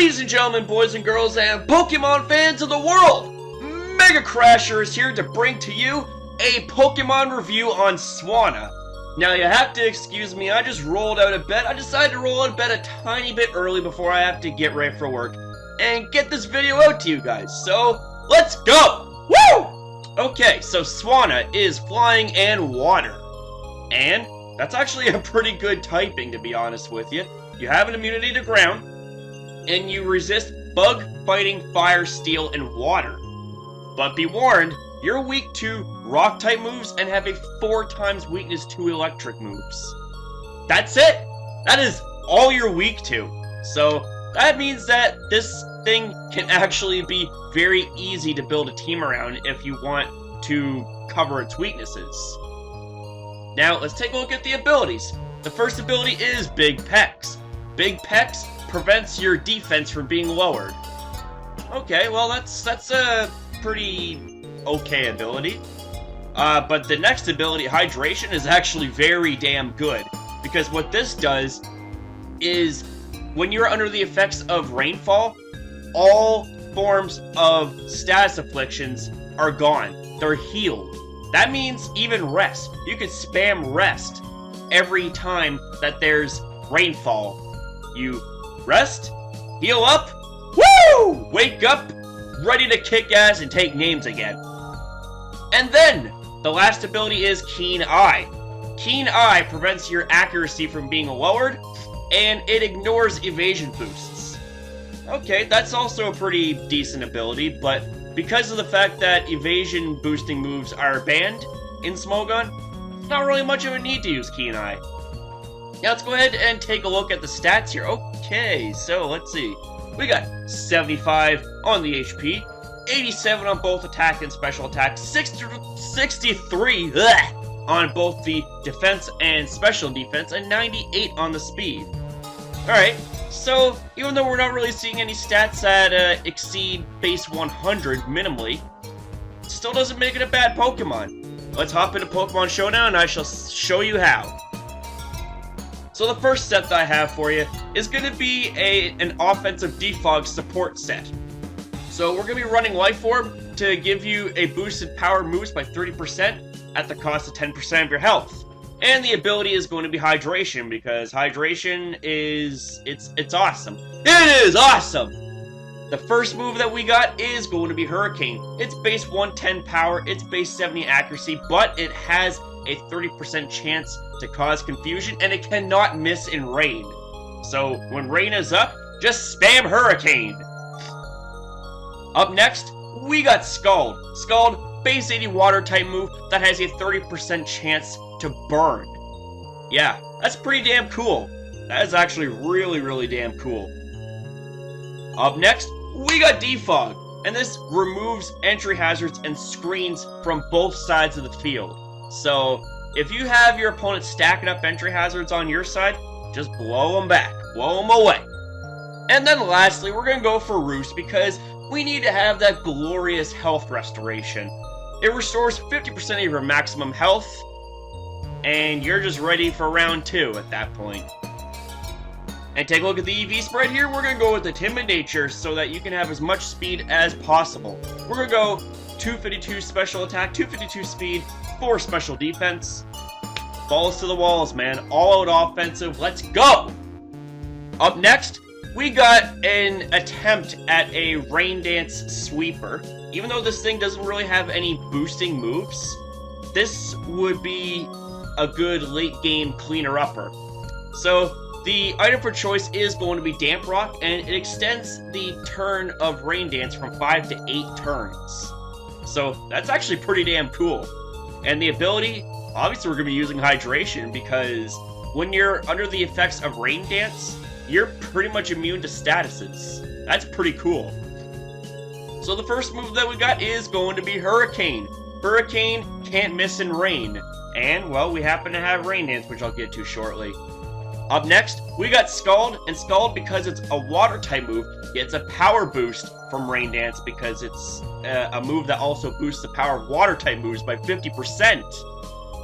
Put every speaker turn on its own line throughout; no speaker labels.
Ladies and gentlemen, boys and girls, and Pokemon fans of the world, Mega Crasher is here to bring to you a Pokemon review on Swanna. Now you have to excuse me, I just rolled out of bed. I decided to roll out of bed a tiny bit early before I have to get ready for work and get this video out to you guys. So, let's go! Woo! Okay, so Swanna is flying and water. And that's actually a pretty good typing, to be honest with you. You have an immunity to ground, and you resist bug, fighting, fire, steel, and water. But be warned, you're weak to rock-type moves and have a 4 times weakness to electric moves. That's it! That is all you're weak to. So, that means that this thing can actually be very easy to build a team around if you want to cover its weaknesses. Now, let's take a look at the abilities. The first ability is Big Pecs. Big Pecs prevents your defense from being lowered. Okay, well that's a pretty okay ability. But the next ability, Hydration, is actually very damn good. Because what this does is, when you're under the effects of rainfall, all forms of status afflictions are gone. They're healed. That means even rest. You could spam rest every time that there's rainfall. You rest, heal up, woo! Wake up, ready to kick ass and take names again. And then, the last ability is Keen Eye. Keen Eye prevents your accuracy from being lowered, and it ignores evasion boosts. Okay, that's also a pretty decent ability, but because of the fact that evasion boosting moves are banned in Smogon, not really much of a need to use Keen Eye. Now let's go ahead and take a look at the stats here. Okay, so let's see. We got 75 on the HP, 87 on both attack and special attack, 63 on both the defense and special defense, and 98 on the speed. Alright, so even though we're not really seeing any stats that exceed base 100 minimally, it still doesn't make it a bad Pokemon. Let's hop into Pokemon Showdown and I shall show you how. So the first set that I have for you is going to be an offensive defog support set. So we're going to be running Life Orb to give you a boosted power moves by 30% at the cost of 10% of your health. And the ability is going to be Hydration, because Hydration is, it's awesome. It is awesome! The first move that we got is going to be Hurricane. It's base 110 power, it's base 70 accuracy, but it has a 30% chance to cause confusion, and it cannot miss in rain. So when rain is up, just spam Hurricane. Up next, we got Scald. Scald, base 80 water type move that has a 30% chance to burn. Yeah, that's pretty damn cool. That is actually really, really damn cool. Up next, we got Defog, and this removes entry hazards and screens from both sides of the field. So, if you have your opponent stacking up entry hazards on your side, just blow them back, blow them away. And then lastly, we're going to go for Roost, because we need to have that glorious health restoration. It restores 50% of your maximum health, and you're just ready for round 2 at that point. And take a look at the Eevee Spread here. We're going to go with the Timid Nature so that you can have as much speed as possible. We're going to go 252 special attack, 252 speed, 4 special defense. Balls to the walls, man. All out offensive. Let's go! Up next, we got an attempt at a Rain Dance Sweeper. Even though this thing doesn't really have any boosting moves, this would be a good late game cleaner-upper. So, the item for choice is going to be Damp Rock, and it extends the turn of Rain Dance from 5 to 8 turns. So, that's actually pretty damn cool. And the ability, obviously we're going to be using Hydration, because when you're under the effects of Rain Dance, you're pretty much immune to statuses. That's pretty cool. So the first move that we got is going to be Hurricane. Hurricane can't miss in rain. And, well, we happen to have Rain Dance, which I'll get to shortly. Up next, we got Scald, and Scald, because it's a water-type move, gets a power boost from Rain Dance, because it's a move that also boosts the power of water-type moves by 50%.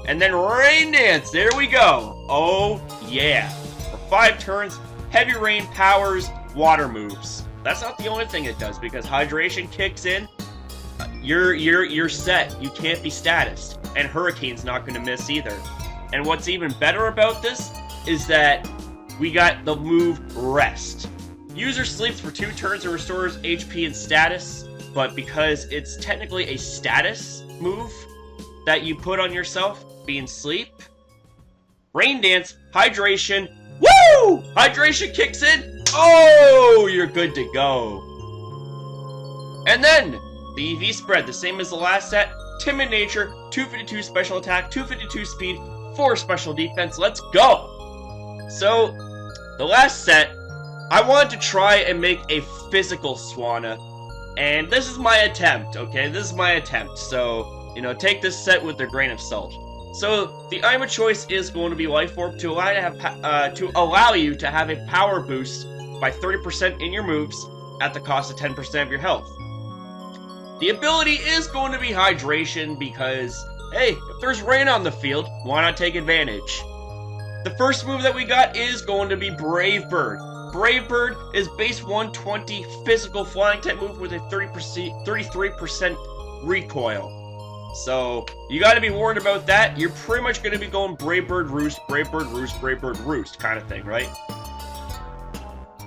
And then Rain Dance, there we go! Oh, yeah. For 5 turns, Heavy Rain powers water moves. that's not the only thing it does, because hydration kicks in. You're set. You can't be statused, and Hurricane's not going to miss either. And what's even better about this is that we got the move Rest. User sleeps for 2 turns and restores HP and status, but because it's technically a status move that you put on yourself, being sleep, Rain Dance, Hydration, woo! Hydration kicks in, oh, you're good to go. And then, the Eevee Spread, the same as the last set, Timid Nature, 252 special attack, 252 speed, 4 special defense, let's go! So, the last set, I wanted to try and make a physical Swanna, and this is my attempt, okay? This is my attempt, so, you know, take this set with a grain of salt. So, the item of choice is going to be Life Orb to allow you to have a power boost by 30% in your moves at the cost of 10% of your health. The ability is going to be Hydration because, hey, if there's rain on the field, why not take advantage? The first move that we got is going to be Brave Bird. Brave Bird is base 120 physical flying type move with a 33% recoil. So, you gotta be worried about that. You're pretty much gonna be going Brave Bird, Roost, Brave Bird, Roost, Brave Bird, Roost kind of thing, right?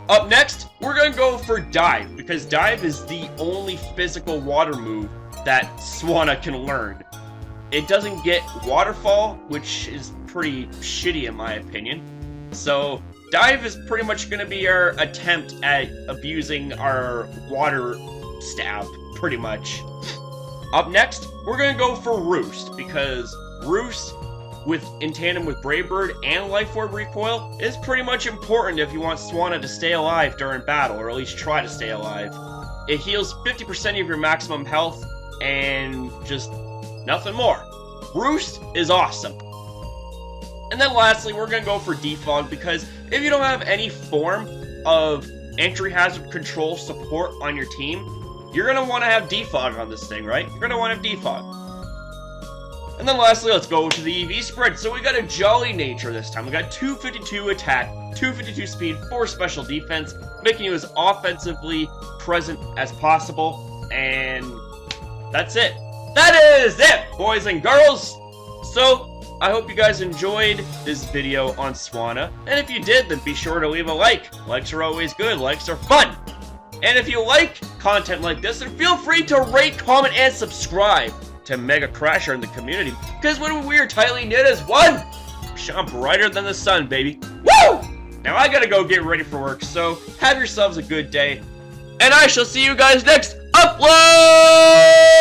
Up next, we're gonna go for Dive, because Dive is the only physical water move that Swanna can learn. It doesn't get Waterfall, which is pretty shitty in my opinion. So, Dive is pretty much going to be our attempt at abusing our water stab, pretty much. Up next, we're going to go for Roost, because Roost, in tandem with Brave Bird and Life Orb recoil, is pretty much important if you want Swanna to stay alive during battle, or at least try to stay alive. It heals 50% of your maximum health, and just nothing more. Roost is awesome. And then lastly, we're going to go for Defog, because if you don't have any form of entry hazard control support on your team, you're going to want to have Defog on this thing, right? You're going to want to have Defog. And then lastly, let's go to the Eevee Spread. So we got a Jolly Nature this time. We got 252 attack, 252 speed, 4 special defense, making you as offensively present as possible. And that's it. That is it, boys and girls! So, I hope you guys enjoyed this video on Swanna, and if you did, then be sure to leave a like. Likes are always good, likes are fun! And if you like content like this, then feel free to rate, comment, and subscribe to Mega Crasher in the community, because when we are tightly knit as one, we shine brighter than the sun, baby. Woo! Now I gotta go get ready for work, so have yourselves a good day, and I shall see you guys next upload!